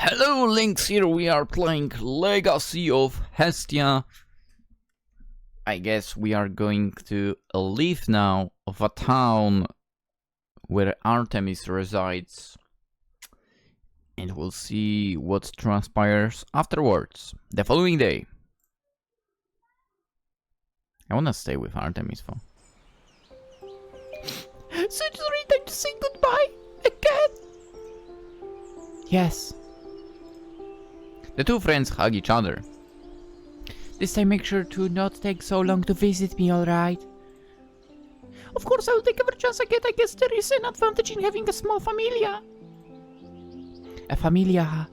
Hello Lynx, here we are playing Legacy of Hestia. I guess we are going to leave now of a town where Artemis resides. And we'll see what transpires afterwards, the following day. I wanna stay with Artemis for such a great time to say goodbye again. Yes. The two friends hug each other. This time make sure to not take so long to visit me, alright? Of course I will take every chance I get. I guess there is an advantage in having a small familia. A familia,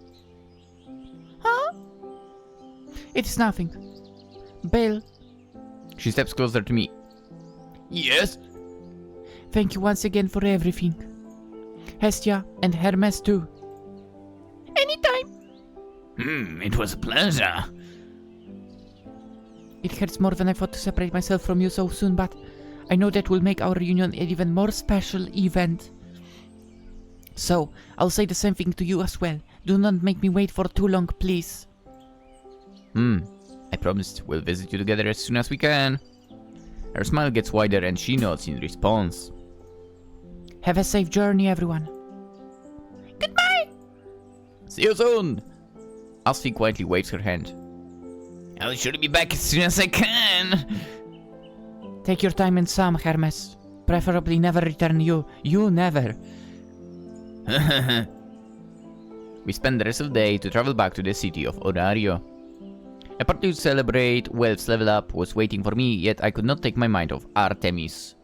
huh? It is nothing. Bill. She steps closer to me. Yes? Thank you once again for everything. Hestia and Hermes too. Anytime. It was a pleasure. It hurts more than I thought to separate myself from you so soon, but I know that will make our reunion an even more special event. So, I'll say the same thing to you as well. Do not make me wait for too long, please. I promised we'll visit you together as soon as we can. Her smile gets wider and she nods in response. Have a safe journey, everyone. Goodbye! See you soon! Asfi quietly waves her hand. I'll surely be back as soon as I can! Take your time in some, Hermes. Preferably never return you. You never. We spend the rest of the day to travel back to the city of Orario. A party to celebrate Welf's level up was waiting for me, yet I could not take my mind off Artemis.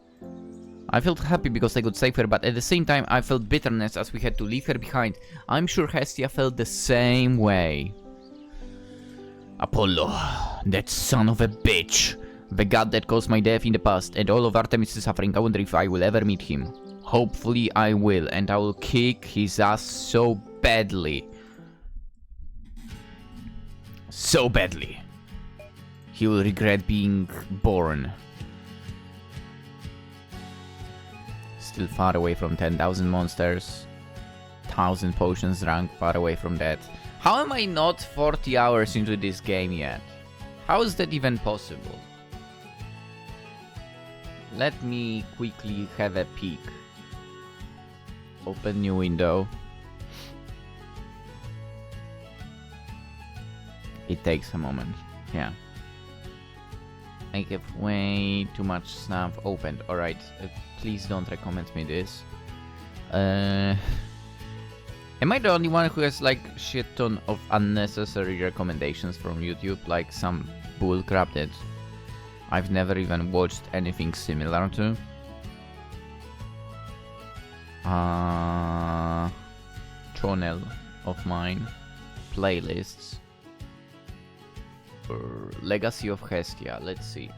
I felt happy because I could save her, but at the same time I felt bitterness as we had to leave her behind. I'm sure Hestia felt the same way. Apollo, that son of a bitch. The god that caused my death in the past and all of Artemis' suffering. I wonder if I will ever meet him. Hopefully I will, and I will kick his ass so badly. So badly. He will regret being born. Still far away from 10,000 monsters. 1,000 potions drunk, far away from that. How am I not 40 hours into this game yet? How is that even possible? Let me quickly have a peek. Open new window. It takes a moment, yeah. I have way too much stuff opened. Alright, please don't recommend me this. Am I the only one who has like shit ton of unnecessary recommendations from YouTube? Like some bullcrap that I've never even watched anything similar to? Channel of mine. Playlists. Legacy of Hestia, let's see.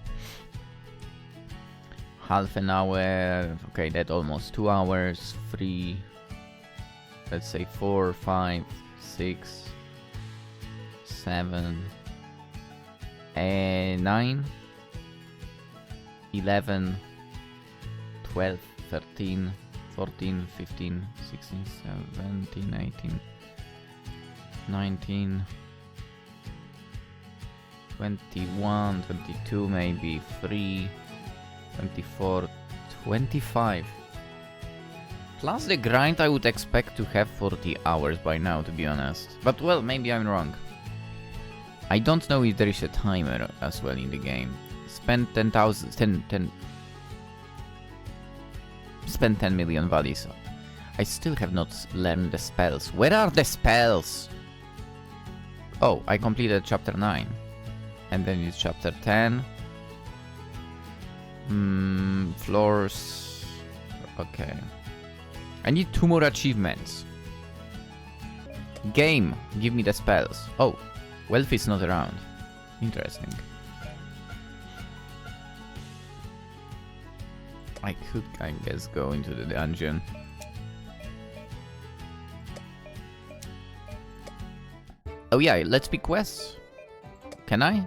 Half an hour, okay, that almost 2 hours, 3, let's say 4, 5, 6, 7, 9, 11, 12, 13, 14, 15, 16, 17, 18, 19, 21, 22 maybe, 3, 24, 25. Plus the grind I would expect to have 40 hours by now, to be honest. But well, maybe I'm wrong. I don't know if there is a timer as well in the game. Spend 10,000, spend 10 million valleys. I still have not learned the spells. Where are the spells? Oh, I completed chapter 9. And then it's chapter 10. Floors. Okay. I need 2 more achievements. Game, give me the spells. Oh, Welf is not around. Interesting. I could, I guess, go into the dungeon. Oh yeah, let's pick quests. Can I?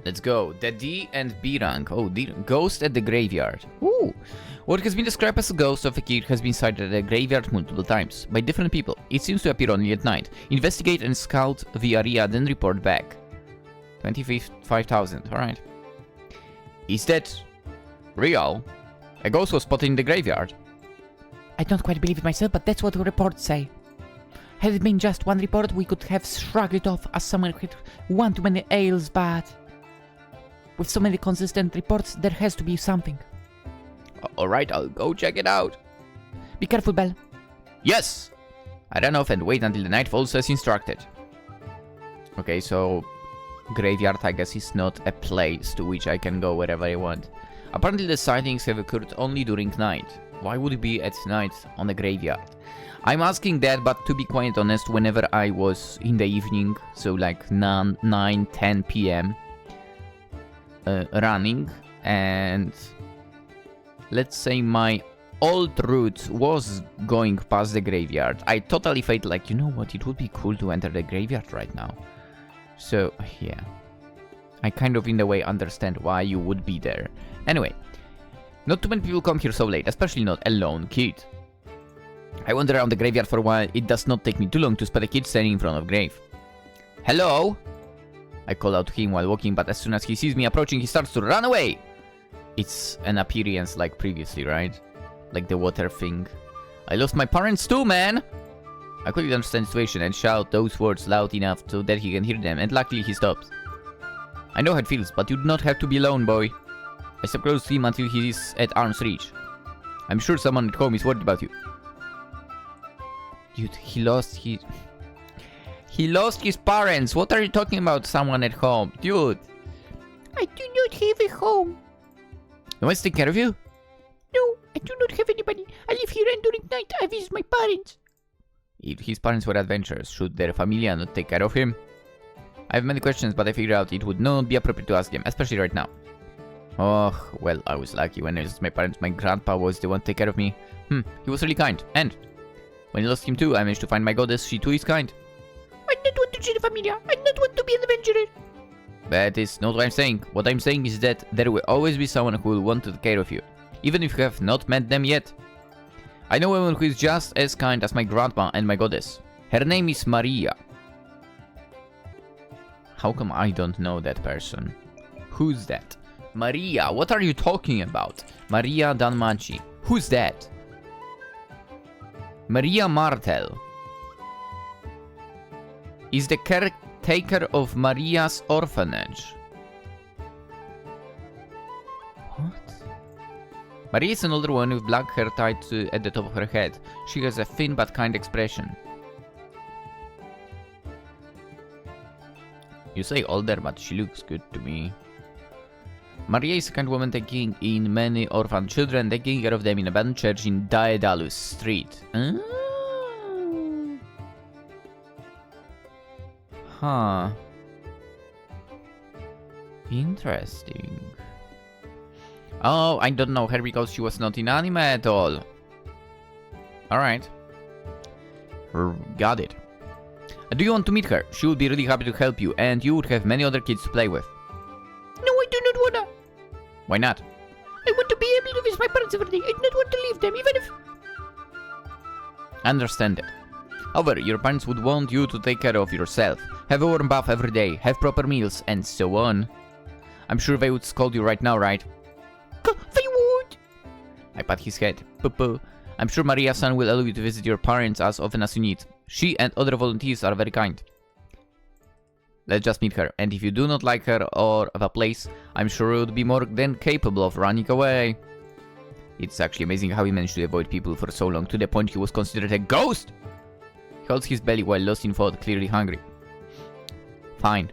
Let's go. The D and B rank. Oh, ghost at the graveyard. Ooh. What has been described as a ghost of a kid has been sighted at the graveyard multiple times by different people. It seems to appear only at night. Investigate and scout the area, then report back. 25,000. Alright. Is that real? A ghost was spotted in the graveyard. I don't quite believe it myself, but that's what the reports say. Had it been just one report, we could have shrugged it off as someone who had one too many ales, but with so many consistent reports, there has to be something. Alright, I'll go check it out. Be careful, Belle. Yes! I run off and wait until the night falls as instructed. Okay, so graveyard, I guess, is not a place to which I can go wherever I want. Apparently the sightings have occurred only during night. Why would it be at night on the graveyard? I'm asking that, but to be quite honest, whenever I was in the evening, so like 9, 10 p.m. Running, and let's say my old route was going past the graveyard, I totally felt like, you know what, it would be cool to enter the graveyard right now. So, yeah. I kind of in a way understand why you would be there. Anyway, not too many people come here so late, especially not a lone kid. I wander around the graveyard for a while. It does not take me too long to spot a kid standing in front of a grave. Hello? I call out to him while walking, but as soon as he sees me approaching, he starts to run away. It's an appearance like previously, right? Like the water thing. I lost my parents too, man! I quickly understand the situation and shout those words loud enough so that he can hear them, and luckily he stops. I know how it feels, but you do not have to be alone, boy. I step close to him until he is at arm's reach. I'm sure someone at home is worried about you. Dude, he lost his parents. What are you talking about, someone at home? Dude. I do not have a home. No one's taking care of you? No, I do not have anybody. I live here and during night I visit my parents. If his parents were adventurers, should their Familia not take care of him? I have many questions, but I figured out it would not be appropriate to ask them, especially right now. Oh, well, I was lucky. When I lost my parents, my grandpa was the one to take care of me. He was really kind. And when I lost him too, I managed to find my goddess. She too is kind. I don't want to join the Familia. I don't want to be an adventurer. That is not what I'm saying. What I'm saying is that there will always be someone who will want to take care of you, even if you have not met them yet. I know one who is just as kind as my grandma and my goddess. Her name is Maria. How come I don't know that person? Who's that? Maria, what are you talking about? Maria Danmachi. Who's that? Maria Martel is the caretaker of Maria's orphanage. What? Maria is an older woman with black hair tied at the top of her head. She has a thin but kind expression. You say older, but she looks good to me. Maria is a kind woman taking in many orphan children, taking care of them in an abandoned church in Daedalus Street. Huh. Interesting. Oh, I don't know her because she was not in anime at all. Alright. Got it. Do you want to meet her? She would be really happy to help you, and you would have many other kids to play with. No, I do not wanna. Why not? I want to be able to visit my parents every day. I do not want to leave them, even if... Understand it. However, your parents would want you to take care of yourself, have a warm bath every day, have proper meals, and so on. I'm sure they would scold you right now, right? They would! I pat his head. Poo-poo. I'm sure Maria-san will allow you to visit your parents as often as you need. She and other volunteers are very kind. Let's just meet her, and if you do not like her or the place, I'm sure you would be more than capable of running away. It's actually amazing how he managed to avoid people for so long, to the point he was considered a ghost! He holds his belly while lost in thought, clearly hungry. Fine.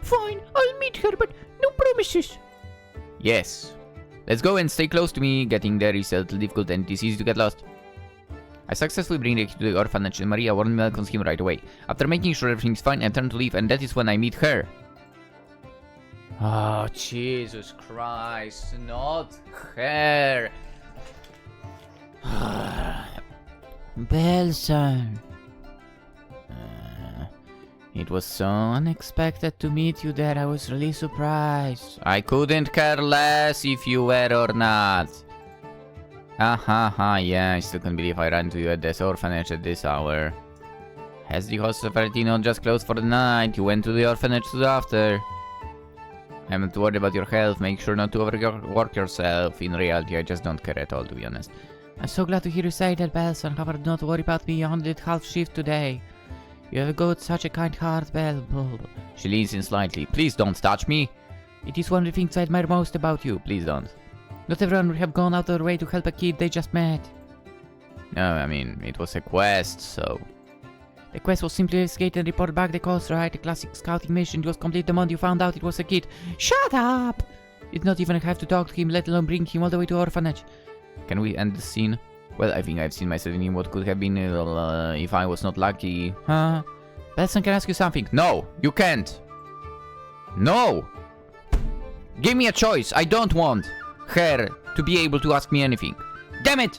Fine, I'll meet her, but no promises. Yes. Let's go and stay close to me. Getting there is a little difficult and it is easy to get lost. I successfully bring the kid to the orphanage and Maria warmly welcomes him right away. After making sure everything's fine, I turn to leave, and that is when I meet her. Oh, Jesus Christ, not her. Belson. It was so unexpected to meet you there. I was really surprised. I couldn't care less if you were or not. Yeah, I still can't believe I ran into you at this orphanage at this hour. Has the hospitality not just closed for the night? You went to the orphanage soon after. I'm not worried about your health. Make sure not to overwork yourself. In reality, I just don't care at all, to be honest. I'm so glad to hear you say that, Belson. However, don't worry about me. I only did half shift today. You have got such a kind heart, Belle. She leans in slightly. Please don't touch me. It is one of the things I admire most about you. Please don't. Not everyone would have gone out of their way to help a kid they just met. No, I mean, it was a quest, so... The quest was simply investigate and report back the cause, right? A classic scouting mission. It was complete the moment you found out it was a kid. Shut up! You did not even have to talk to him, let alone bring him all the way to orphanage. Can we end the scene? Well, I think I've seen myself in what could have been if I was not lucky. Huh? Belson, can I ask you something? No, you can't. No! Give me a choice. I don't want her to be able to ask me anything. Damn it!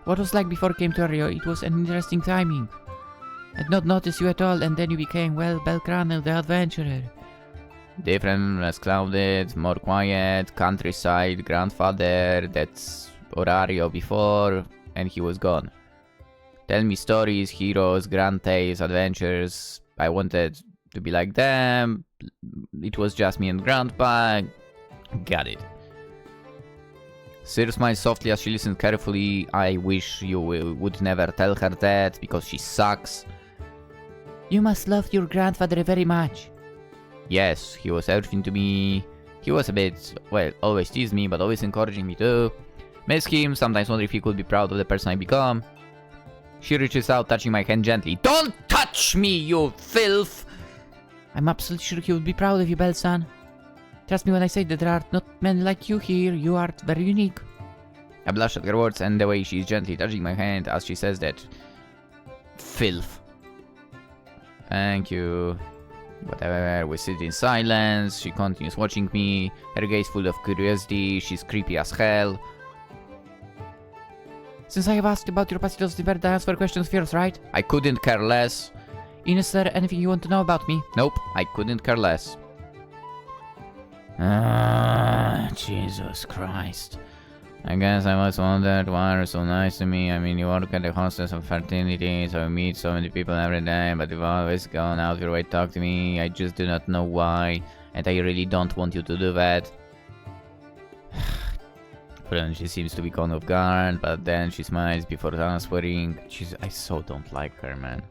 What was like before I came to Rio? It was an interesting timing. I'd not noticed you at all, and then you became, well, Belcranel, the adventurer. Different, less clouded, more quiet, countryside, grandfather, that's Orario before, and he was gone. Tell me stories, heroes, grand tales, adventures. I wanted to be like them. It was just me and Grandpa. Got it. Sir smiles softly as she listens carefully. I wish you would never tell her that, because she sucks. You must love your grandfather very much. Yes, he was everything to me. He was a bit, well, always teased me, but always encouraging me too. Miss him, sometimes wonder if he could be proud of the person I become. She reaches out, touching my hand gently. Don't touch me, you filth! I'm absolutely sure he would be proud of you, Belson. Trust me when I say that there are not men like you here. You are very unique. I blush at her words and the way she is gently touching my hand as she says that. Filth. Thank you. Whatever, we sit in silence. She continues watching me. Her gaze full of curiosity. She's creepy as hell. Since I have asked about your past, it's better to answer questions first, right? I couldn't care less. Is there anything you want to know about me? Nope, I couldn't care less. Jesus Christ. I guess I was wondered why you're so nice to me. I mean, you work at the hostess of fertility, so I meet so many people every day, but you've always gone out of your way to talk to me. I just do not know why, and I really don't want you to do that. Then she seems to be caught off guard, but then she smiles before answering. I so don't like her, man.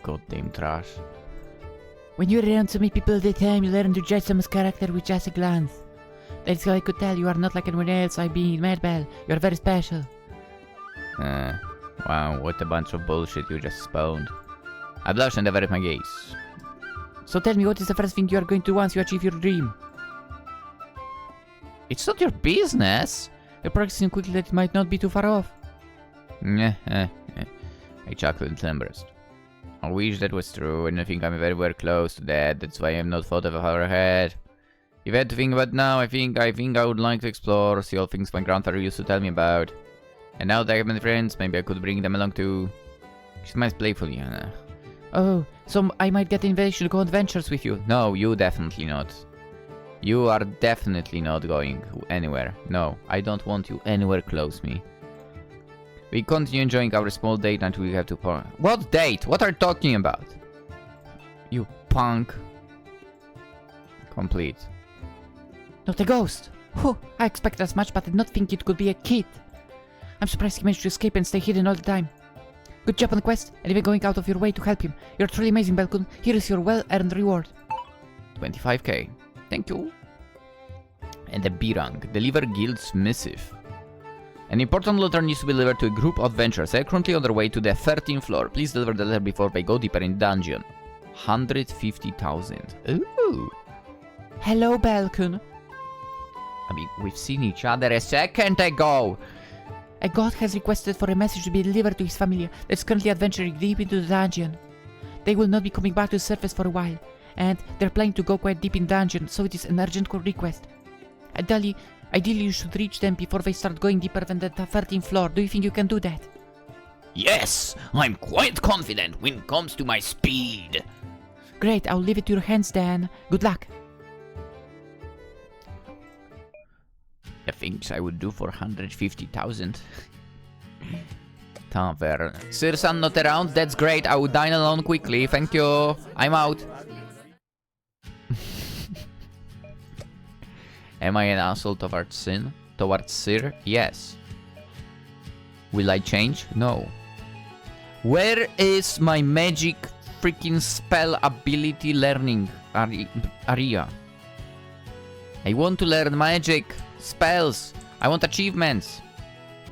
Goddamn trash. When you're around so many people at the time, you learn to judge someone's character with just a glance. That's how I could tell you are not like anyone else. I mean, Madbell, you're very special. Wow, what a bunch of bullshit you just spawned. I blush and avert my gaze. So tell me, what is the first thing you are going to do once you achieve your dream? It's not your business. You're practicing quickly that it might not be too far off. I chuckled and embarrassed. I wish that was true, and I think I'm very close to that. That's why I'm not thought of far ahead. If I had to think about now, I think I would like to explore, see all things my grandfather used to tell me about. And now that I have many friends, maybe I could bring them along too. She smiles playfully, Anna. Oh, so I might get an invitation to go on adventures with you? No, you definitely not. You are definitely not going anywhere. No, I don't want you anywhere close me. We continue enjoying our small date until we have to part. What date? What are you talking about? You punk. Complete. Not a ghost. Whew, I expected as much, but did not think it could be a kid. I'm surprised he managed to escape and stay hidden all the time. Good job on the quest, and even going out of your way to help him. You're truly amazing, Belkun. Here is your well-earned reward. 25k. Thank you. And the B rank. Deliver Guild's missive. An important letter needs to be delivered to a group of adventurers. They are currently on their way to the 13th floor. Please deliver the letter before they go deeper in dungeon. 150,000. Ooh. Hello, Belkun. I mean, we've seen each other a second ago. A god has requested for a message to be delivered to his Familia that's currently adventuring deep into the dungeon. They will not be coming back to the surface for a while, and they're planning to go quite deep in dungeon, so it is an urgent request. Ideally, you should reach them before they start going deeper than the 13th floor. Do you think you can do that? Yes, I'm quite confident when it comes to my speed. Great, I'll leave it to your hands then. Good luck. The things I would do for 150,000. Tavern. Sirsan not around? That's great. I would dine alone quickly. Thank you. I'm out. Am I an asshole towards Sin? Towards Sir? Yes. Will I change? No. Where is my magic freaking spell ability learning area? I want to learn magic spells. I want achievements.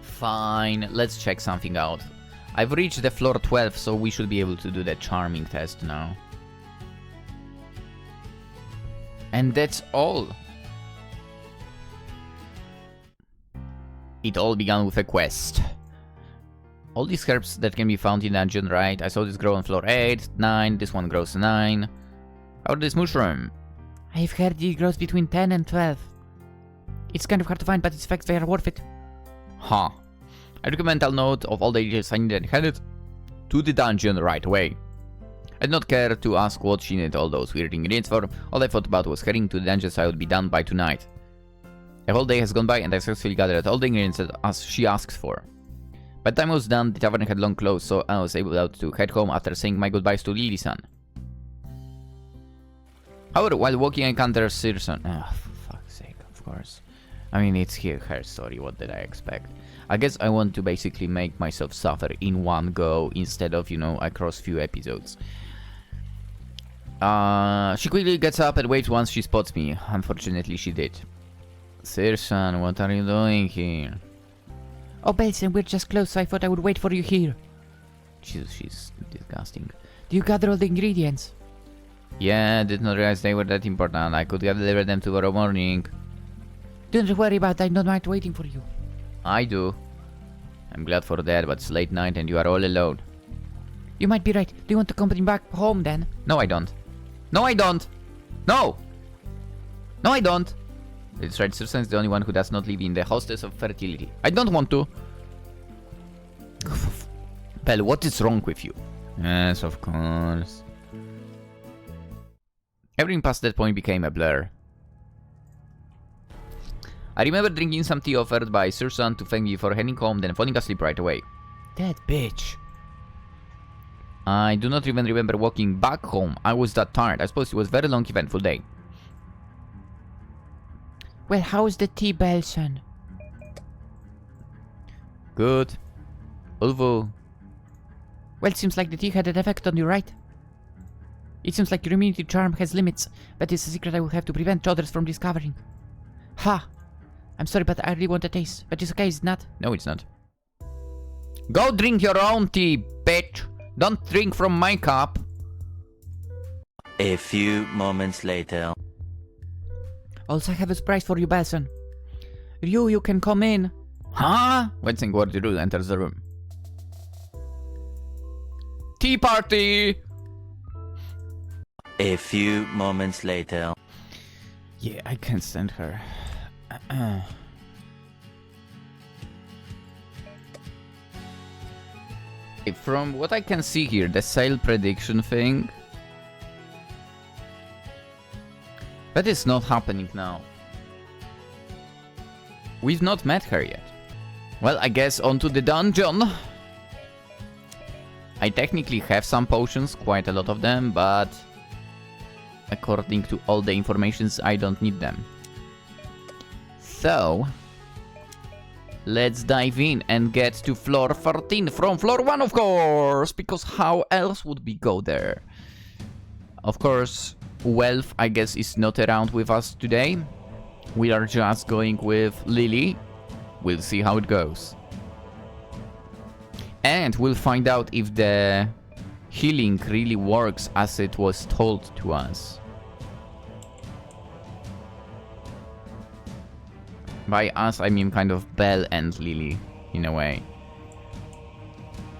Fine, let's check something out. I've reached the floor 12, so we should be able to do the charming test now. And that's all. It all began with a quest. All these herbs that can be found in dungeon, right? I saw this grow on floor 8, 9, this one grows 9. How about this mushroom? I've heard it grows between 10 and 12. It's kind of hard to find, but its effects are worth it. Huh. I took a mental note of all the details I needed and headed to the dungeon right away. I did not care to ask what she needed all those weird ingredients for. All I thought about was heading to the dungeon so I would be done by tonight. A whole day has gone by and I successfully gathered all the ingredients as she asked for. By the time I was done, the tavern had long closed, so I was able to head home after saying my goodbyes to Lily-san. However, while walking I encountered Sirson. Oh, for fuck's sake, of course. I mean, it's her story, what did I expect? I guess I want to basically make myself suffer in one go instead of, you know, across few episodes. She quickly gets up and waits once she spots me. Unfortunately, she did. Sirson, what are you doing here? Oh, Belsen, we're just close, so I thought I would wait for you here. Jesus, she's disgusting. Do you gather all the ingredients? Yeah, did not realize they were that important. I could deliver them tomorrow morning. Don't worry about that, I don't mind waiting for you. I do. I'm glad for that, but it's late night and you are all alone. You might be right. Do you want to accompany me back home then? No, I don't. No, I don't! No! No, I don't! It's right, Sirsan is the only one who does not live in the hostess of fertility. I don't want to! Belle, what is wrong with you? Yes, of course. Everything past that point became a blur. I remember drinking some tea offered by Sirsan to thank me for heading home, then falling asleep right away. That bitch. I do not even remember walking back home. I was that tired. I suppose it was a very long, eventful day. Well, how's the tea, Belsen? Good. Although... Well, it seems like the tea had an effect on you, right? It seems like your immunity charm has limits, but it's a secret I will have to prevent others from discovering. Ha! I'm sorry, but I really want a taste. But it's okay, it's not. No, it's not. Go drink your own tea, bitch! Don't drink from my cup! A few moments later. Also, I have a surprise for you, Belsen. You can come in. Huh? Wensing Wardiru enters the room. Tea party! A few moments later. Yeah, I can't stand her. From what I can see here, the sale prediction thing... That is not happening now. We've not met her yet. Well, I guess onto the dungeon. I technically have some potions, quite a lot of them, but... according to all the informations, I don't need them. So... let's dive in and get to floor 13 from floor 1, of course! Because how else would we go there? Of course, Wealth, I guess, is not around with us today. We are just going with Lily. We'll see how it goes. And we'll find out if the healing really works as it was told to us. By us, I mean kind of Belle and Lily, in a way.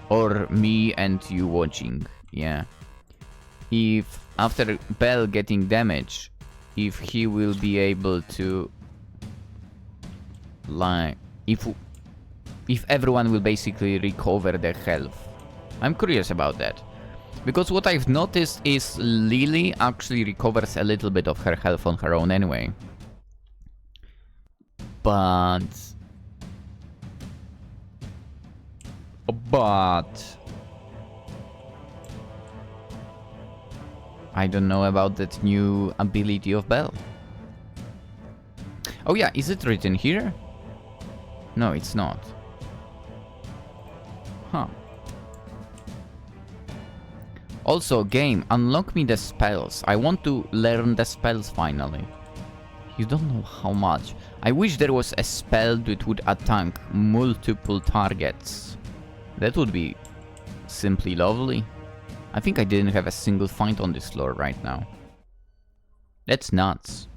Or me and you watching, yeah. If, after Belle getting damage, if he will be able to... like... If everyone will basically recover their health. I'm curious about that. Because what I've noticed is Lily actually recovers a little bit of her health on her own anyway. But I don't know about that new ability of Belle. Oh yeah, is it written here? No, it's not. Huh. Also, game, unlock me the spells. I want to learn the spells finally. You don't know how much. I wish there was a spell that would attack multiple targets. That would be simply lovely. I think I didn't have a single fight on this floor right now. That's nuts.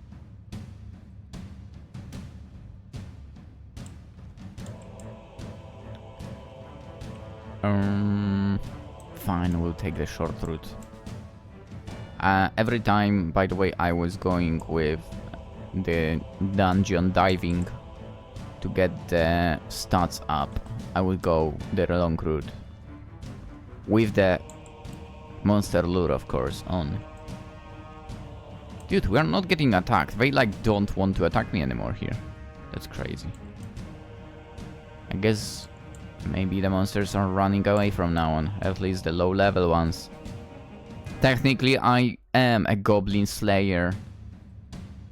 Fine, we'll take the short route. Every time, by the way, I was going with the dungeon diving to get the stats up, I would go the long route. With the monster lure, of course, on. Dude, we are not getting attacked. They like don't want to attack me anymore here. That's crazy. I guess maybe the monsters are running away from now on, at least the low level ones. Technically, I am a goblin slayer.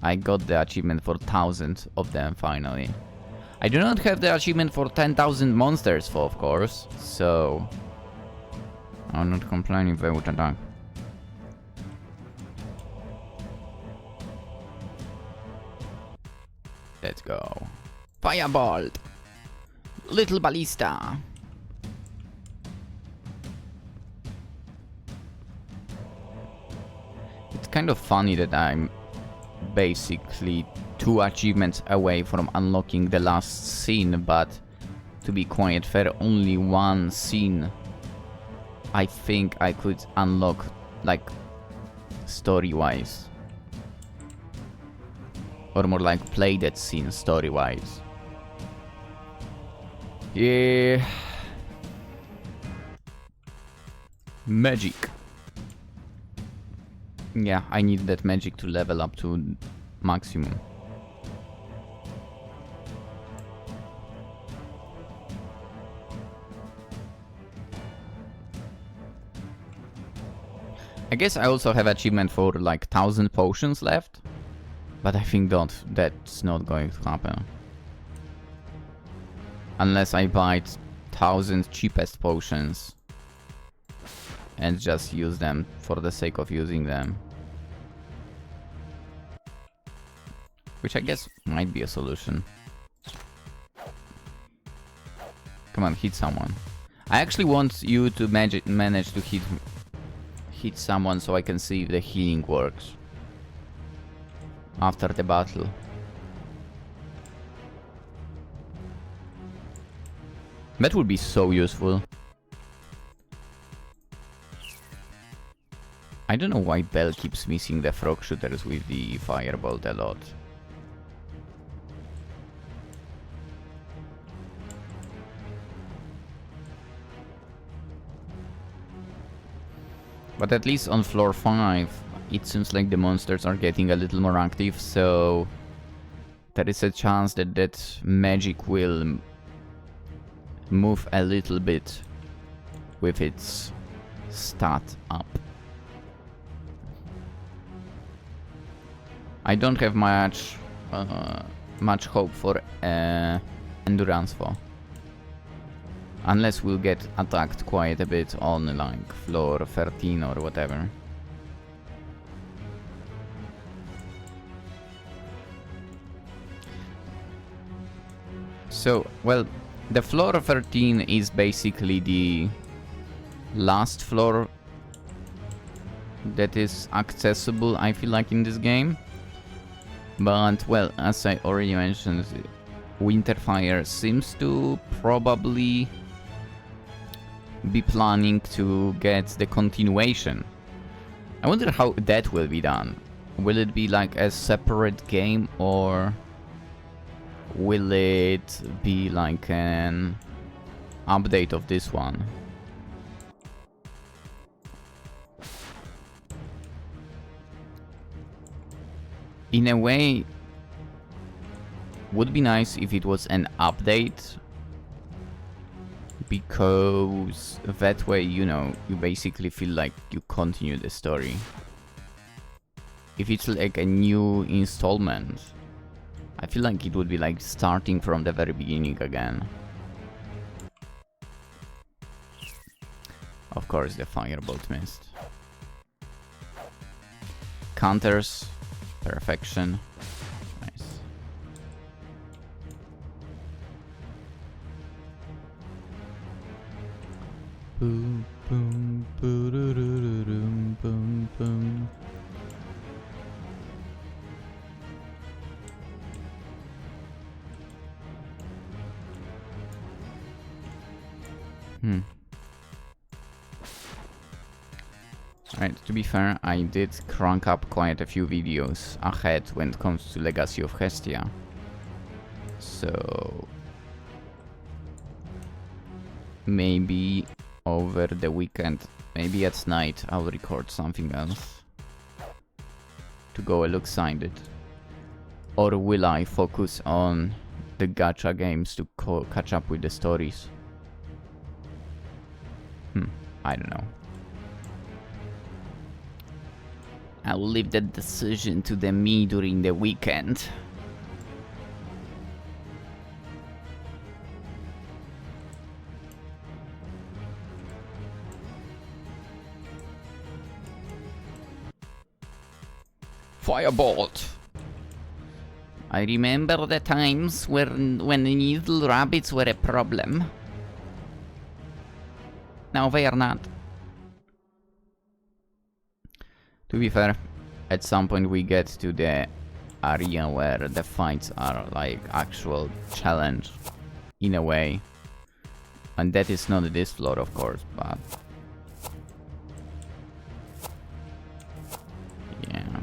I got the achievement for 1,000 of them finally. I do not have the achievement for 10,000 monsters, for, of course, so I'm not complaining if they would attack. Let's go. Fireball! Little ballista! It's kind of funny that I'm basically 2 achievements away from unlocking the last scene, but to be quite fair, only 1 scene I think I could unlock, like, story-wise. Or more like play that scene story-wise. Yeah. Magic. Yeah, I need that magic to level up to maximum. I guess I also have achievement for like 1,000 potions left. But I think that's not going to happen. Unless I buy 1,000 cheapest potions and just use them for the sake of using them. Which I guess might be a solution. Come on, hit someone. I actually want you to manage to hit someone so I can see if the healing works after the battle. That would be so useful. I don't know why Belle keeps missing the frog shooters with the firebolt a lot. But at least on floor 5, it seems like the monsters are getting a little more active, so there is a chance that that magic will move a little bit with its stat up. I don't have much hope for endurance for. Unless we'll get attacked quite a bit on like floor 13 or whatever. So, well, the floor 13 is basically the last floor that is accessible, I feel like, in this game. But, well, as I already mentioned, Winterfire seems to probably be planning to get the continuation. I wonder how that will be done. Will it be like a separate game, or will it be like an update of this one? in a way, would be nice if it was an update, because that way, you know, you basically feel like you continue the story. If it's like a new installment, I feel like it would be like starting from the very beginning again. Of course, the firebolt missed. Counters, perfection. Nice. Boom, boom, boom, boom, boom. Right, to be fair, I did crank up quite a few videos ahead when it comes to Legacy of Hestia. So maybe over the weekend, maybe at night, I'll record something else to go alongside it. Or will I focus on the gacha games to catch up with the stories? I don't know. I'll leave that decision to the me during the weekend. Firebolt! I remember the times when little rabbits were a problem. Now they are not. To be fair, at some point we get to the area where the fights are like actual challenge, in a way. And that is not this floor, of course, but... yeah.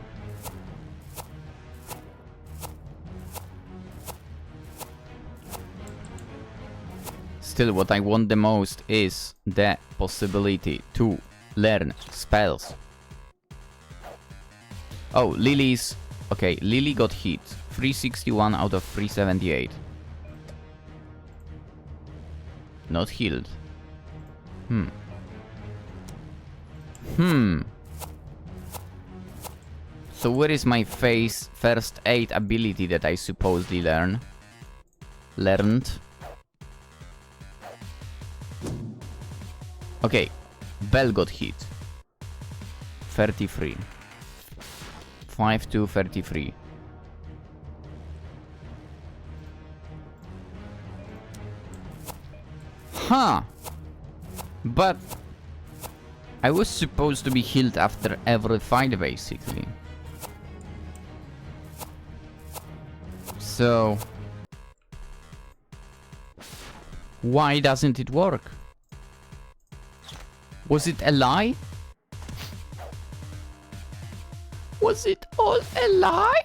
Still, what I want the most is the possibility to learn spells. Oh, Lily's... okay, Lily got hit. 361 out of 378. Not healed. So where is my first aid ability that I supposedly learned? Okay, Belle got hit. 33. 5 to 33. Huh! But I was supposed to be healed after every fight, basically. So why doesn't it work? Was it a lie? Was it all a lie?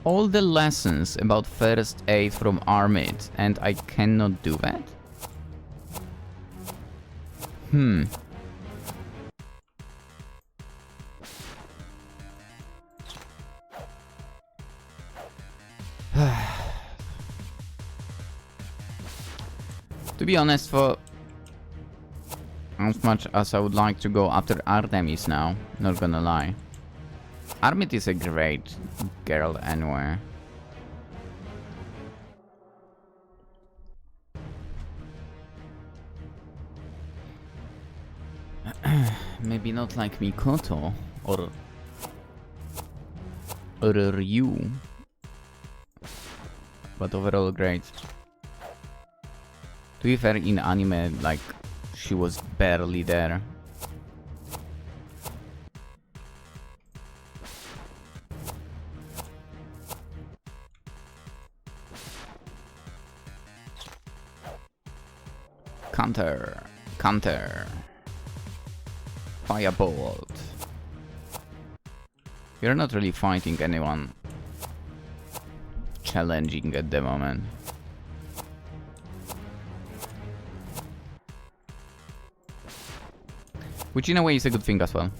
All the lessons about first aid from Armid, and I cannot do that? To be honest, for as much as I would like to go after Artemis now, not gonna lie. Armid is a great girl anyway. Maybe not like Mikoto or Ryu, but overall great. To be fair, in anime, like, she was barely there. Counter. Firebolt. You're not really fighting anyone challenging at the moment. Which in a way is a good thing as well.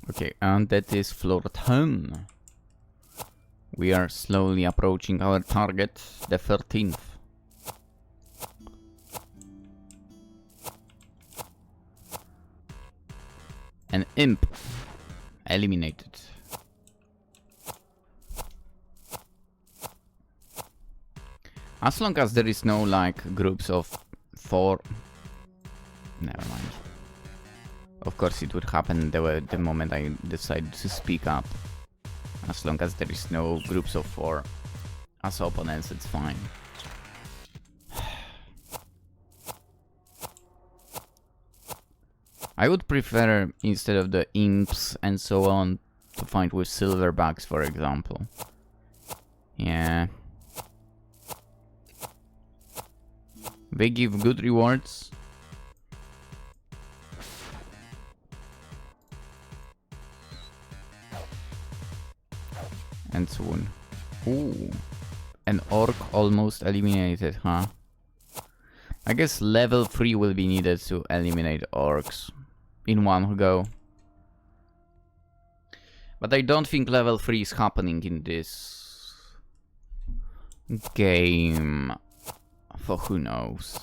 Okay, and that is floor 10. We are slowly approaching our target, the 13th. An imp. Eliminated. As long as there is no, like, groups of 4... Never mind. Of course it would happen the moment I decide to speak up. As long as there is no groups of 4 as opponents, it's fine. I would prefer, instead of the imps and so on, to fight with silverbacks, for example. Yeah. They give good rewards. And so on. Ooh. An orc almost eliminated, huh? I guess level 3 will be needed to eliminate orcs in one go. But I don't think level 3 is happening in this game. For who knows.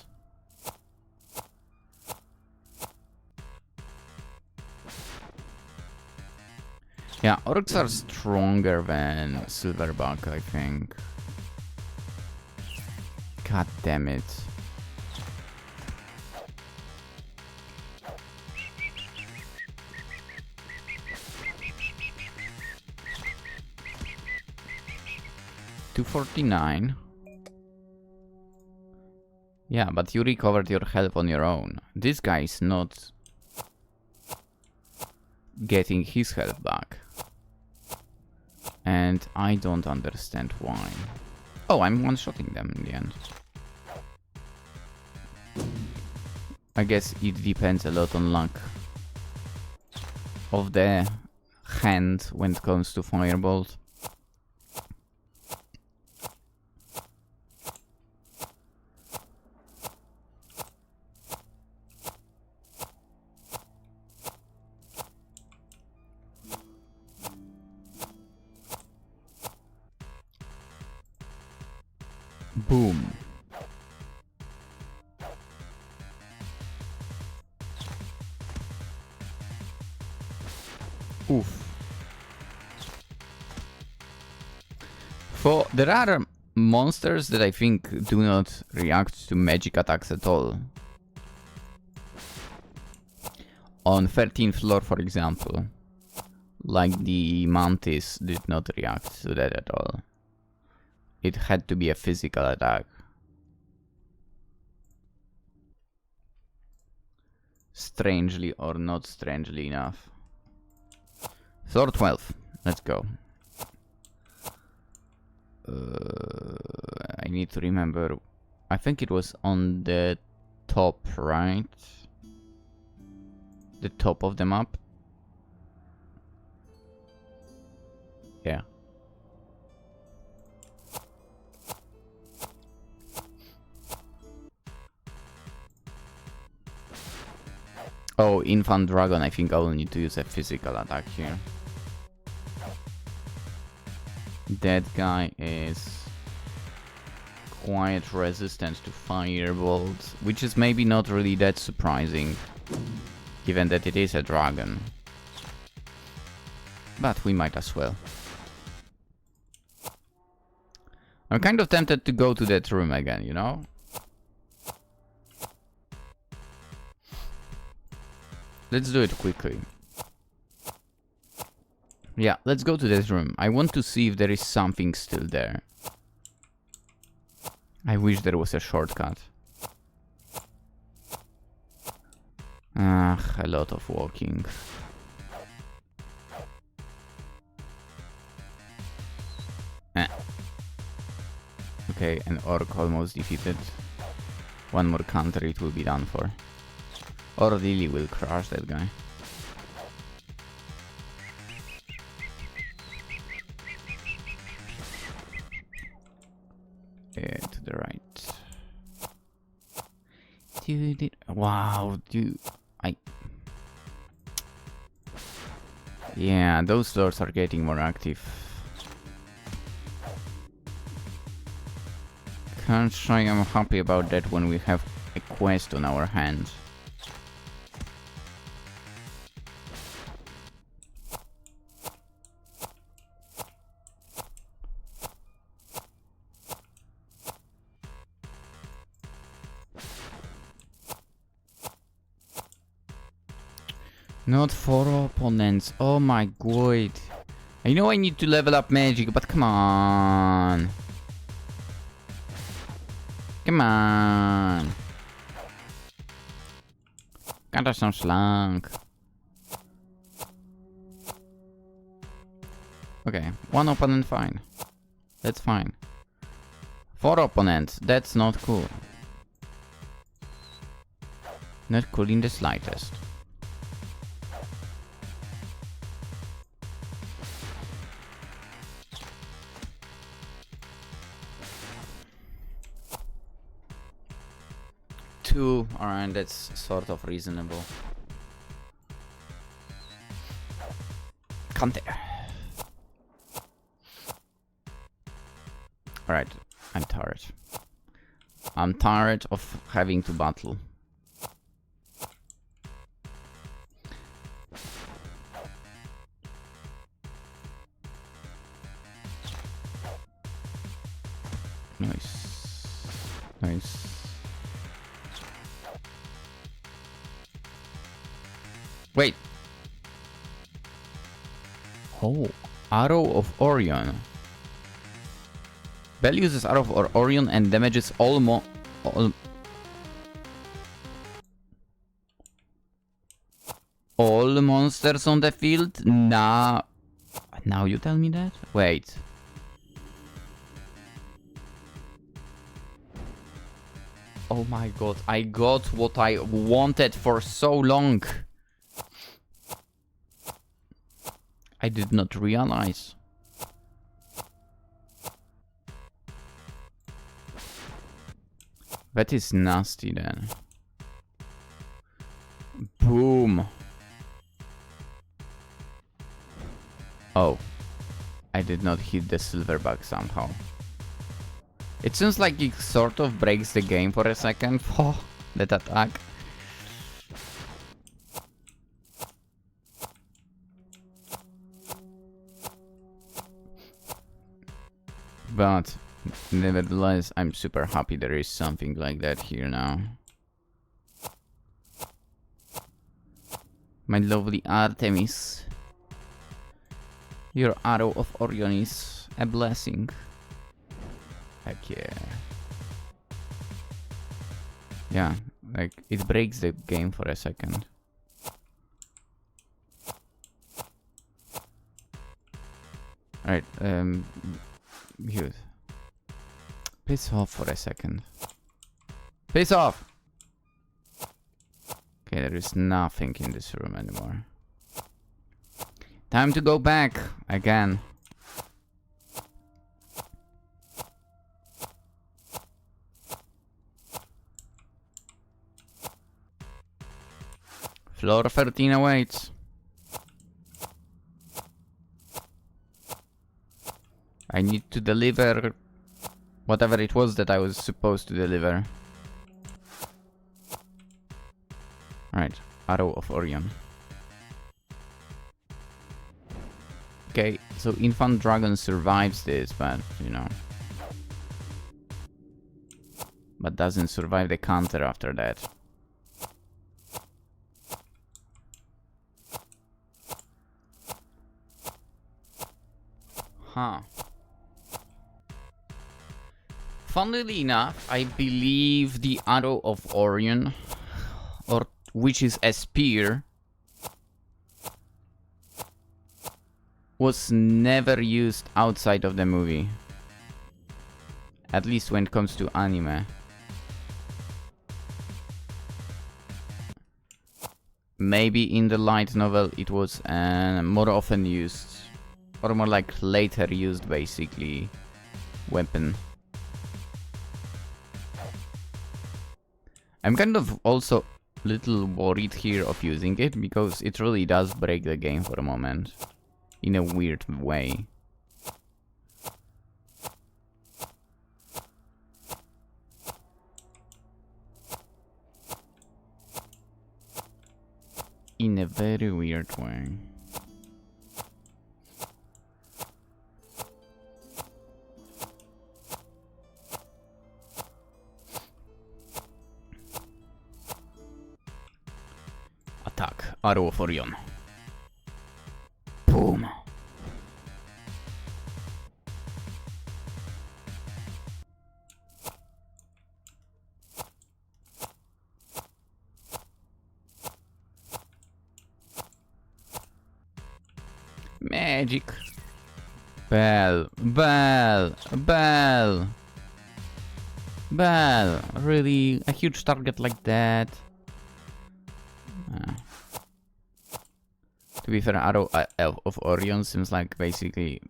Yeah, orcs are stronger than silverback, I think. God damn it. $249. Yeah, but you recovered your health on your own. This guy is not getting his health back. And I don't understand why. Oh, I'm one-shotting them in the end. I guess it depends a lot on luck of the hand when it comes to Firebolt. Boom. Oof. There are monsters that I think do not react to magic attacks at all. On 13th floor, for example, like the mantis did not react to that at all. It had to be a physical attack. Strangely or not strangely enough. Floor 12. Let's go. I need to remember. I think it was on the top, right? The top of the map. Yeah. Oh, Infant Dragon, I think I will need to use a physical attack here. That guy is quite resistant to Firebolt, which is maybe not really that surprising, given that it is a dragon. But we might as well. I'm kind of tempted to go to that room again, you know? Let's do it quickly. Yeah, let's go to this room. I want to see if there is something still there. I wish there was a shortcut. Ah, a lot of walking. Eh. Okay, an orc almost defeated. One more counter, it will be done for. Or Lily will crush that guy. To the right. Dude, wow, dude. Yeah, those lords are getting more active. Can't say I'm happy about that when we have a quest on our hands. Not 4 opponents. Oh my god. I know I need to level up magic, but come on. Come on. Got us some slunk. Okay, 1 opponent, fine. That's fine. 4 opponents, that's not cool. Not cool in the slightest. Two, alright, that's sort of reasonable. Come there. Alright, I'm tired. I'm tired of having to battle. Nice. Nice. Wait. Oh, Arrow of Orion. Bell uses Arrow of Orion and damages all monsters on the field? Nah. Now you tell me that? Wait. Oh my god, I got what I wanted for so long. I did not realize. That is nasty then. Boom. Oh. I did not hit the silverback somehow. It seems like it sort of breaks the game for a second. Oh, that attack. But nevertheless, I'm super happy there is something like that here now. My lovely Artemis. Your Arrow of Orion is a blessing. Heck yeah. Yeah, like it breaks the game for a second. Alright, good. Piss off for a second. Piss off! Okay, there is nothing in this room anymore. Time to go back again. Floor 13 awaits. I need to deliver whatever it was that I was supposed to deliver. Alright, Arrow of Orion. Okay, so Infant Dragon survives this, but, you know. But doesn't survive the counter after that. Huh. Funnily enough, I believe the Arrow of Orion, or which is a spear, was never used outside of the movie. At least when it comes to anime. Maybe in the light novel it was more often used, or more like later used, basically, weapon. I'm kind of also a little worried here of using it, because it really does break the game for a moment. In a weird way. In a very weird way. Attack. Arrow of Orion. Boom. Magic. Bell. Bell. Bell. Bell. Really? A huge target like that? To be fair, Arrow of Orion seems like basically...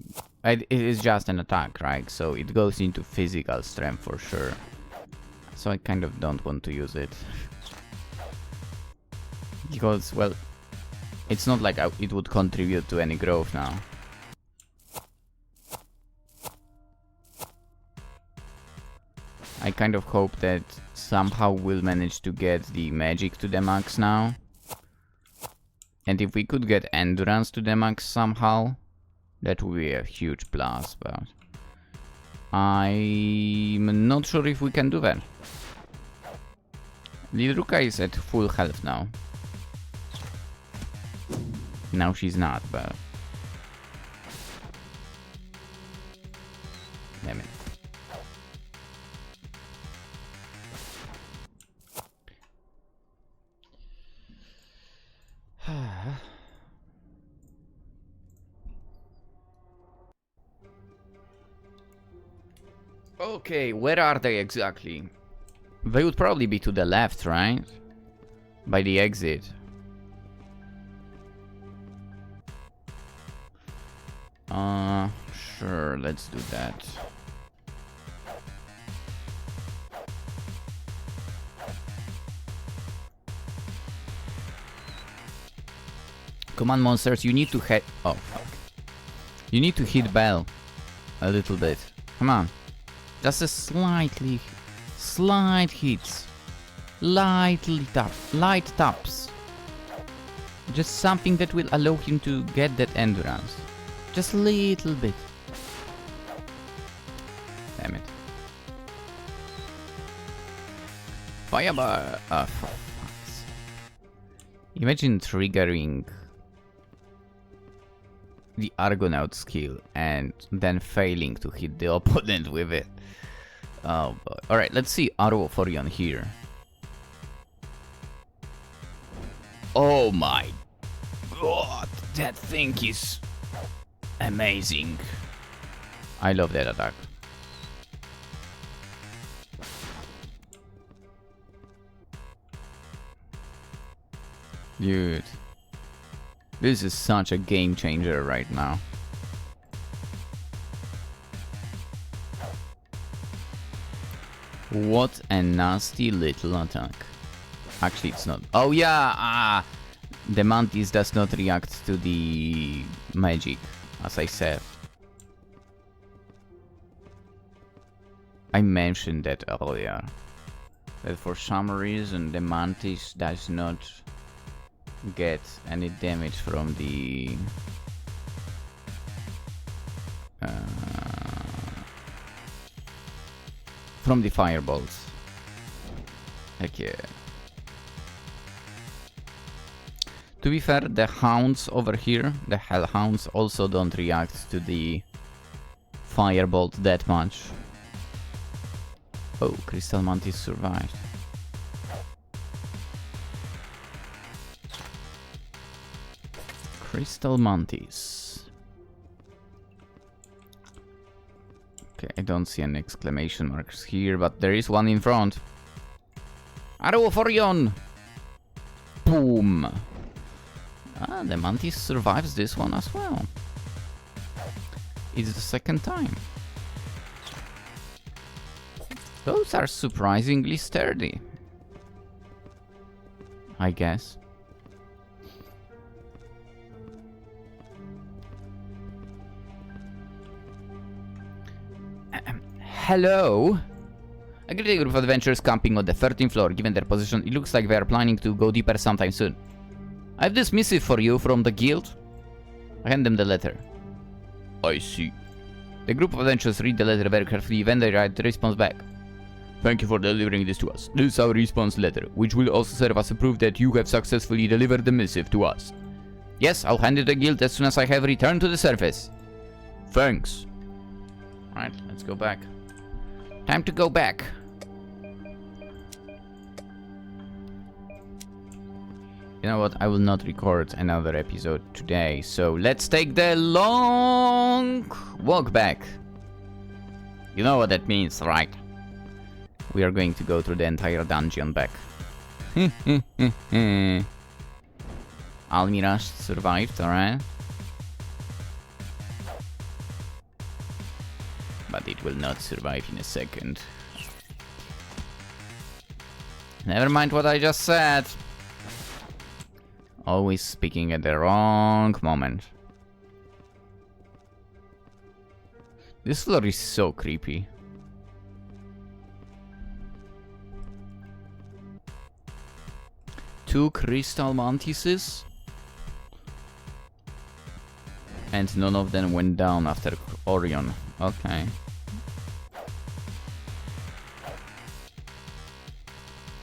it is just an attack, right? So it goes into physical strength for sure. So I kind of don't want to use it. Because, well... it's not like it would contribute to any growth now. I kind of hope that somehow we'll manage to get the magic to the max now. And if we could get endurance to the max somehow, that would be a huge plus, but I'm not sure if we can do that. Lidruka is at full health now. Now she's not, but... damn it. Okay, where are they exactly? They would probably be to the left, right? By the exit. Sure, let's do that. Come on, monsters, you need to hit... oh, fuck. You need to hit Bell a little bit. Come on. Just a slight hits. Light taps. Just something that will allow him to get that endurance. Just a little bit. Damn it. Fireball. For fuck's sake. Imagine triggering the Argonaut skill and then failing to hit the opponent with it. Oh boy. Alright, let's see Arrow of Orion here. Oh my god, that thing is amazing. I love that attack. Dude. This is such a game changer right now. What a nasty little attack. Actually, it's not. Oh yeah! The Mantis does not react to the magic, as I said. I mentioned that earlier. That for some reason the Mantis does not get any damage from the fireballs. Okay. To be fair, the hounds over here, the hellhounds, also don't react to the firebolt that much. Oh, Crystal Mantis survived. Crystal Mantis. Okay, I don't see any exclamation marks here, but there is one in front. Arrow of Orion! Boom! Ah, the Mantis survives this one as well. It's the second time. Those are surprisingly sturdy, I guess. Hello? I greet a group of adventurers camping on the 13th floor. Given their position, it looks like they are planning to go deeper sometime soon. I have this missive for you from the guild. I hand them the letter. I see. The group of adventurers read the letter very carefully, then they write the response back. Thank you for delivering this to us. This is our response letter, which will also serve as a proof that you have successfully delivered the missive to us. Yes, I'll hand it to the guild as soon as I have returned to the surface. Thanks. Alright, let's go back. Time to go back. You know what? I will not record another episode today, so let's take the long walk back. You know what that means, right? We are going to go through the entire dungeon back. Almirage survived, alright. But it will not survive in a second. Never mind what I just said. Always speaking at the wrong moment. This floor is so creepy. Two crystal mantises. And none of them went down after Orion. Okay.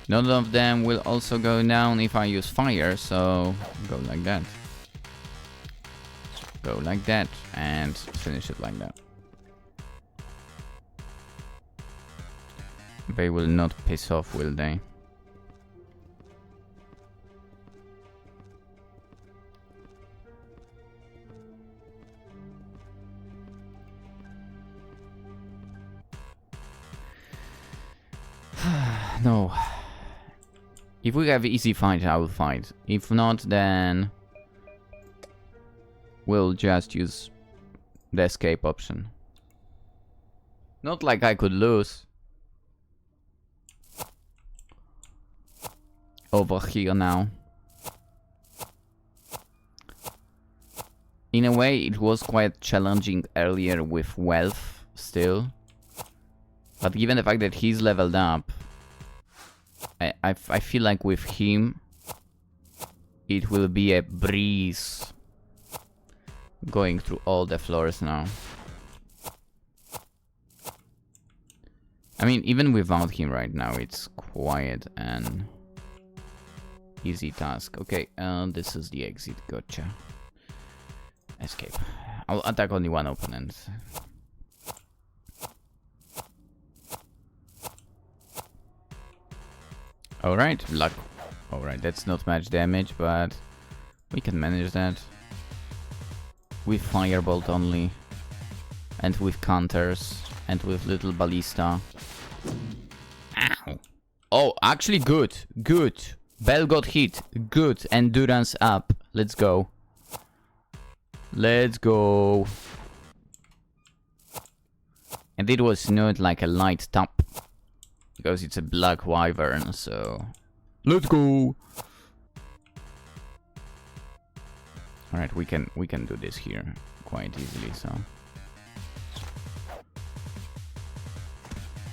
None of them will also go down if I use fire, so go like that. Go like that, and finish it like that. They will not piss off, will they? No. If we have easy fight, I will fight. If not, then we'll just use the escape option. Not like I could lose. Over here now. In a way, it was quite challenging earlier with wealth still. But given the fact that he's leveled up, I feel like with him, it will be a breeze going through all the floors now. I mean, even without him right now, it's quite an easy task. Okay, this is the exit. Gotcha. Escape. I'll attack only one opponent. Alright, luck. Alright, that's not much damage, but we can manage that. With firebolt only. And with counters. And with little ballista. Ow! Oh, actually good. Good. Bell got hit. Good. Endurance up. Let's go. Let's go. And it was not like a light tap. Because it's a black wyvern, so... Let's go! Alright, we can do this here quite easily, so...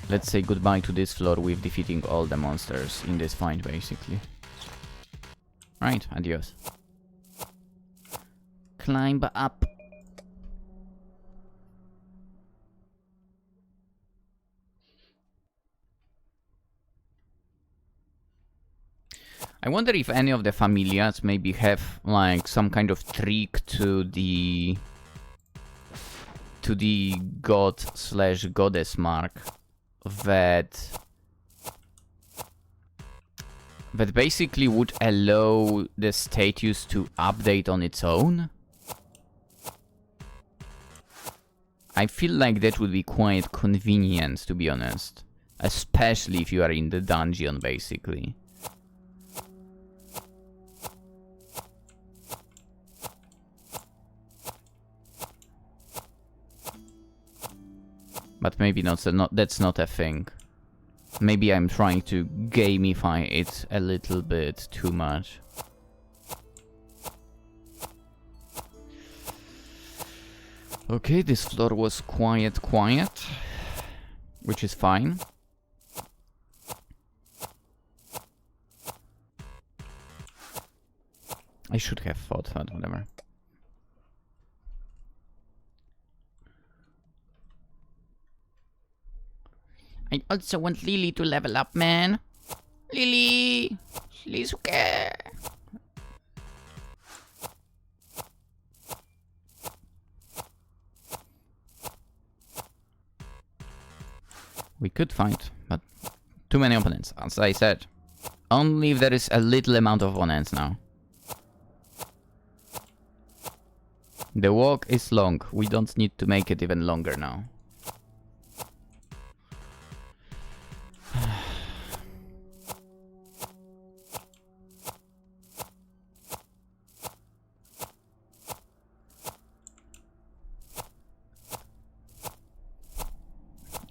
Let's say goodbye to this floor with defeating all the monsters in this fight, basically. Right, adios. Climb up. I wonder if any of the Familias maybe have like some kind of trick to the god/goddess mark that basically would allow the status to update on its own. I feel like that would be quite convenient, to be honest. Especially if you are in the dungeon, basically. But maybe that's not a thing. Maybe I'm trying to gamify it a little bit too much. Okay, this floor was quiet, which is fine. I should have thought that, whatever. I also want Lily to level up, man. Lily! Lizuke! We could fight, but too many opponents, as I said. Only if there is a little amount of opponents now. The walk is long. We don't need to make it even longer now.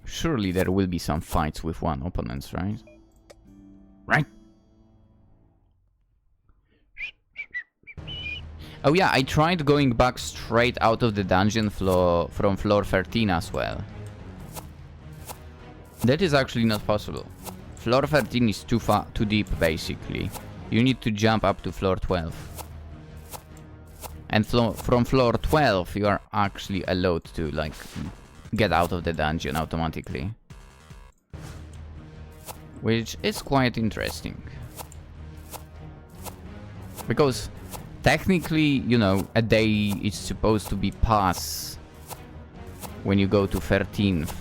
Surely there will be some fights with one opponent, right? Right? Oh yeah, I tried going back straight out of the dungeon floor from floor 13 as well. That is actually not possible. Floor 13 is too deep, basically. You need to jump up to floor 12. And from floor 12, you are actually allowed to, like, get out of the dungeon automatically. Which is quite interesting. Because technically, you know, a day is supposed to be passed when you go to 13th.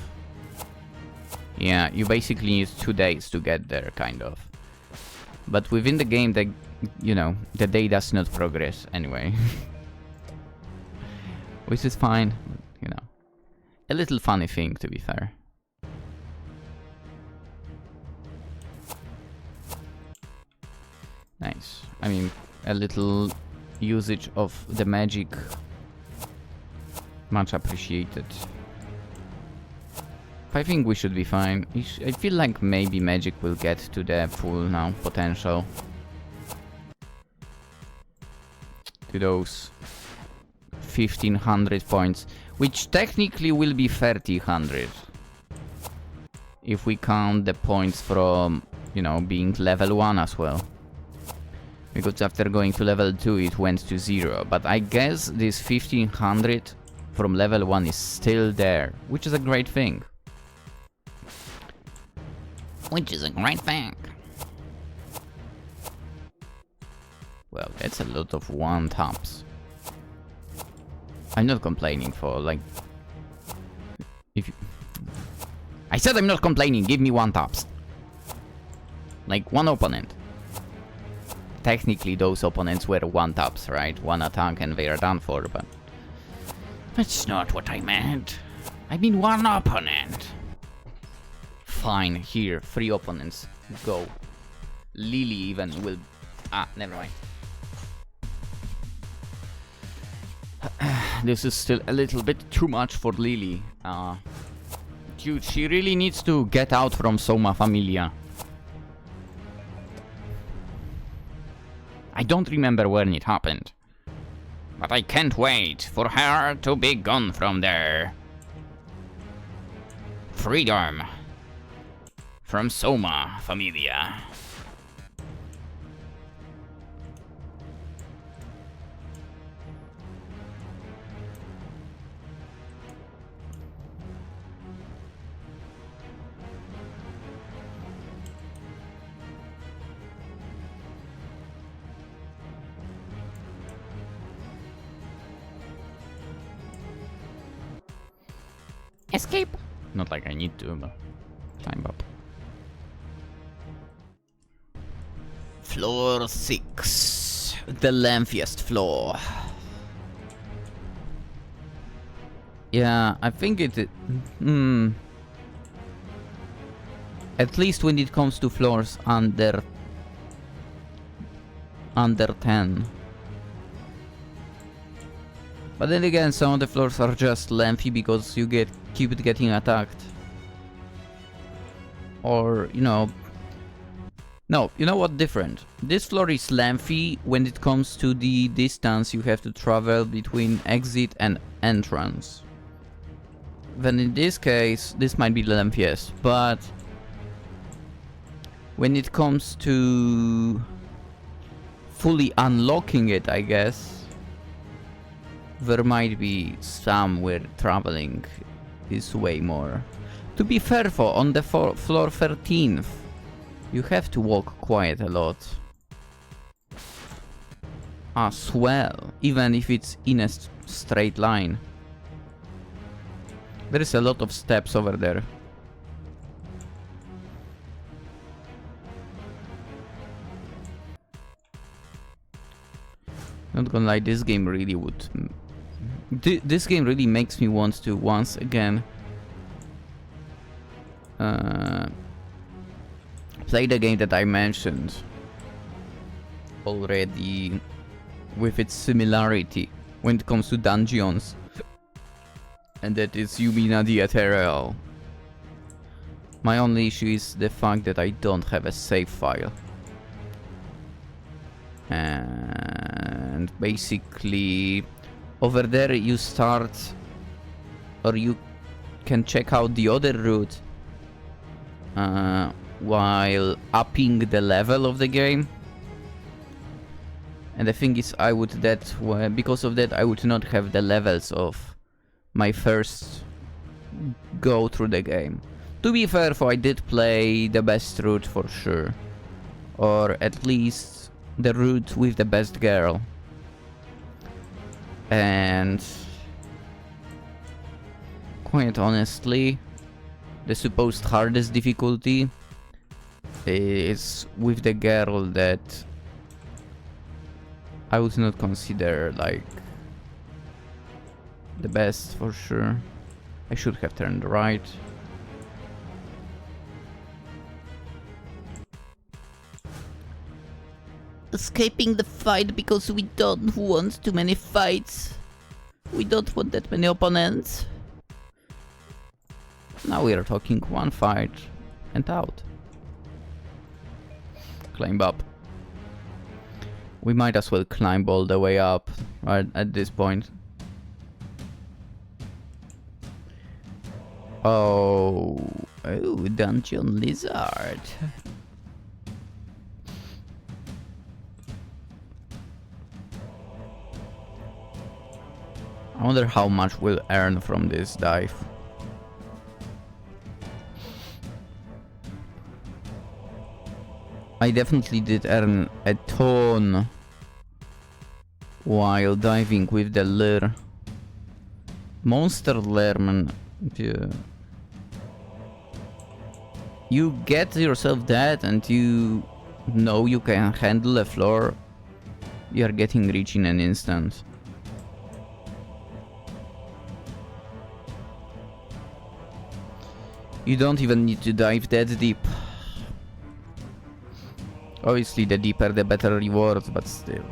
Yeah, you basically need 2 days to get there, kind of. But within the game, you know, the day does not progress anyway. Which is fine, you know. A little funny thing, to be fair. Nice. I mean, a little usage of the magic. Much appreciated. I think we should be fine. I feel like maybe magic will get to the full now potential. To those 1500 points. Which technically will be 3000. If we count the points from, you know, being level 1 as well. Because after going to level 2 it went to 0. But I guess this 1500 from level 1 is still there. Which is a great thing. Which is a great thing. Well, that's a lot of one-taps. I'm not complaining for, like... If you... I said I'm not complaining, give me one-taps. Like, one opponent. Technically, those opponents were one-taps, right? One attack and they are done for, but... That's not what I meant. I mean one opponent. Fine, here, 3 opponents. Go. Lily even will... Ah, never mind. This is still a little bit too much for Lily. Dude, she really needs to get out from Soma Familia. I don't remember when it happened. But I can't wait for her to be gone from there. Freedom. From Soma Familia. Escape! Not like I need to, but climb up. Floor 6. The lengthiest floor. Yeah, I think it... At least when it comes to floors under 10. But then again, some of the floors are just lengthy because you keep getting attacked. Or, you know... No, you know what? Different. This floor is lengthy when it comes to the distance you have to travel between exit and entrance. Then in this case, this might be lengthiest, but... When it comes to... fully unlocking it, I guess... There might be some where traveling is way more. To be fair, on the floor 13th, you have to walk quite a lot. As well, even if it's in a straight line. There is a lot of steps over there. Not gonna lie, this game really would... This game really makes me want to once again play the game that I mentioned already with its similarity when it comes to dungeons, and that is Yumina the Ethereal. My only issue is the fact that I don't have a save file. And basically over there you start, or you can check out the other route while upping the level of the game. And the thing is, because of that I would not have the levels of my first go through the game. To be fair, I did play the best route for sure, or at least the route with the best girl. And quite honestly, the supposed hardest difficulty is with the girl that I would not consider like the best for sure. I should have turned right. Escaping the fight because we don't want too many fights. We don't want that many opponents. Now we are talking one fight and out. Climb up. We might as well climb all the way up right at this point. Oh, Dungeon Lizard. I wonder how much we'll earn from this dive. I definitely did earn a ton while diving with the lure. Monster Lerman. Yeah. You get yourself that and you know you can handle a floor. You are getting rich in an instant. You don't even need to dive that deep. Obviously, the deeper the better rewards, but still.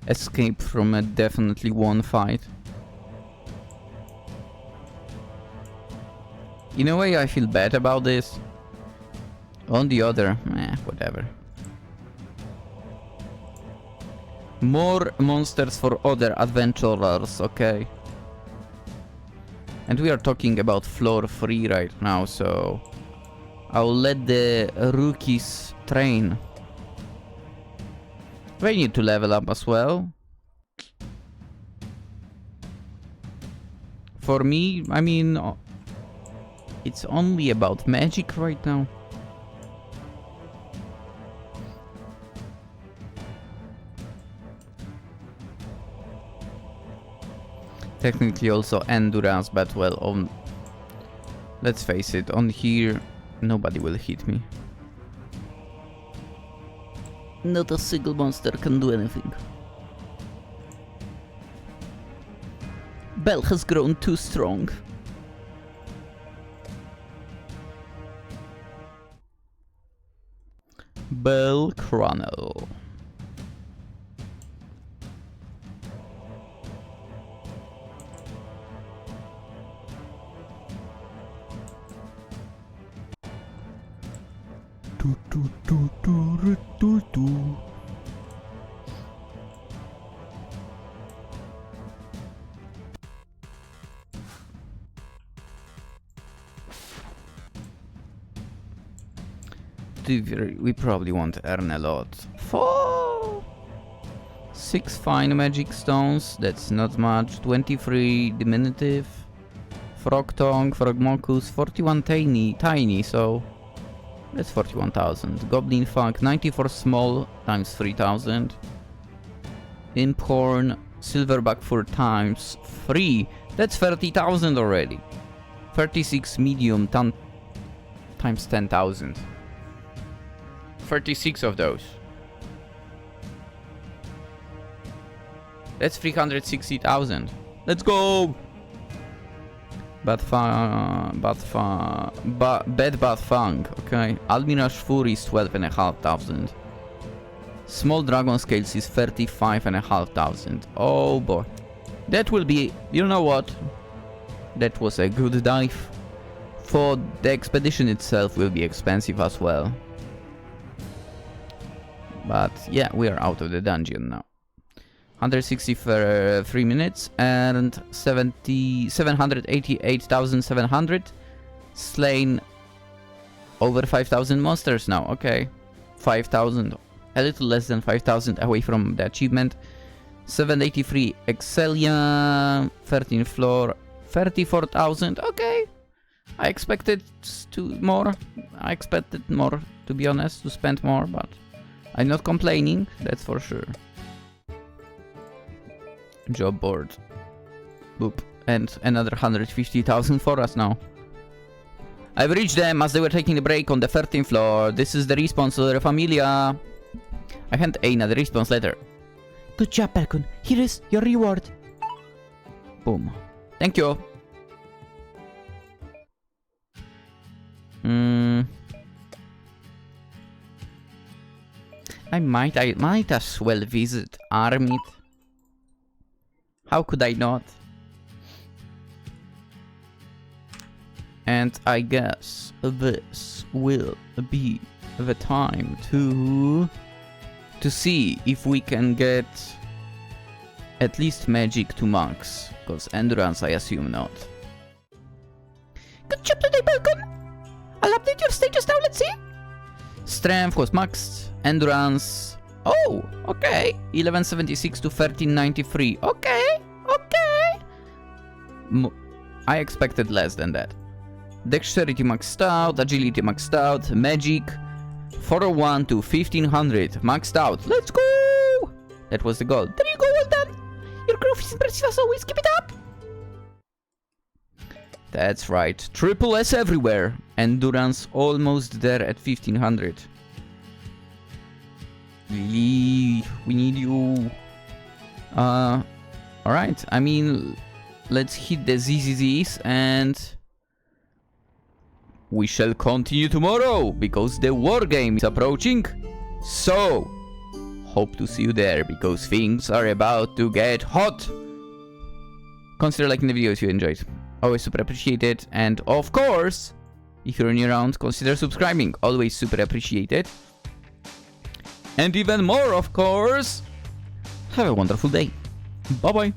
Escape from a definitely one fight. In a way, I feel bad about this. On the other, whatever. More monsters for other adventurers, okay. And we are talking about floor 3 right now, so I'll let the rookies train. They need to level up as well. For me, I mean, it's only about magic right now. Technically also endurance, but well, let's face it, on here nobody will hit me. Not a single monster can do anything. Bell has grown too strong. Bell Chronal. We probably won't earn a lot. 6 fine magic stones, that's not much. 23 diminutive. Frog tongue, frogmocus, 41 tiny, so that's 41,000. Goblin funk, 94 small times 3,000. Imp horn, silverback 4 times 3, that's 30,000 already. 36 medium times 10,000. 36 of those. That's 360,000. Let's go! Bad Bath Fang, okay. Almirage Fury is 12,500. Small Dragon Scales is 35,500. Oh boy. That will be, you know what? That was a good dive. For the expedition itself will be expensive as well. But yeah, we are out of the dungeon now. 160 for 3 minutes and 788,700. Slain over 5,000 monsters now. Okay, 5,000, a little less than 5,000 away from the achievement. 783 Excelia, 13th floor, 34,000. Okay, I expected more. I expected more, to be honest, to spend more, but I'm not complaining, that's for sure. Job board. Boop. And another 150,000 for us now. I've reached them as they were taking a break on the 13th floor. This is the response to the Familia. I can't another response letter. Good job, Balkon. Here is your reward. Boom. Thank you. I might as well visit Armit. How could I not? And I guess this will be the time to see if we can get at least magic to max, because endurance I assume not. Good job today, Balkon. I'll update your status now, let's see. Strength was maxed, endurance... Oh, okay. 1176 to 1393. Okay. I expected less than that. Dexterity maxed out, agility maxed out, magic 401 to 1500 maxed out. Let's go! That was the goal. There you go, well done. Your growth is impressive as always. Keep it up. That's right. Triple S everywhere. Endurance almost there at 1500. Lily, we need you. Alright, I mean, let's hit the ZZZs and we shall continue tomorrow because the war game is approaching. So, hope to see you there because things are about to get hot. Consider liking the video if you enjoyed. Always super appreciated. And of course, if you're new around, consider subscribing. Always super appreciated. And even more, of course, have a wonderful day. Bye-bye.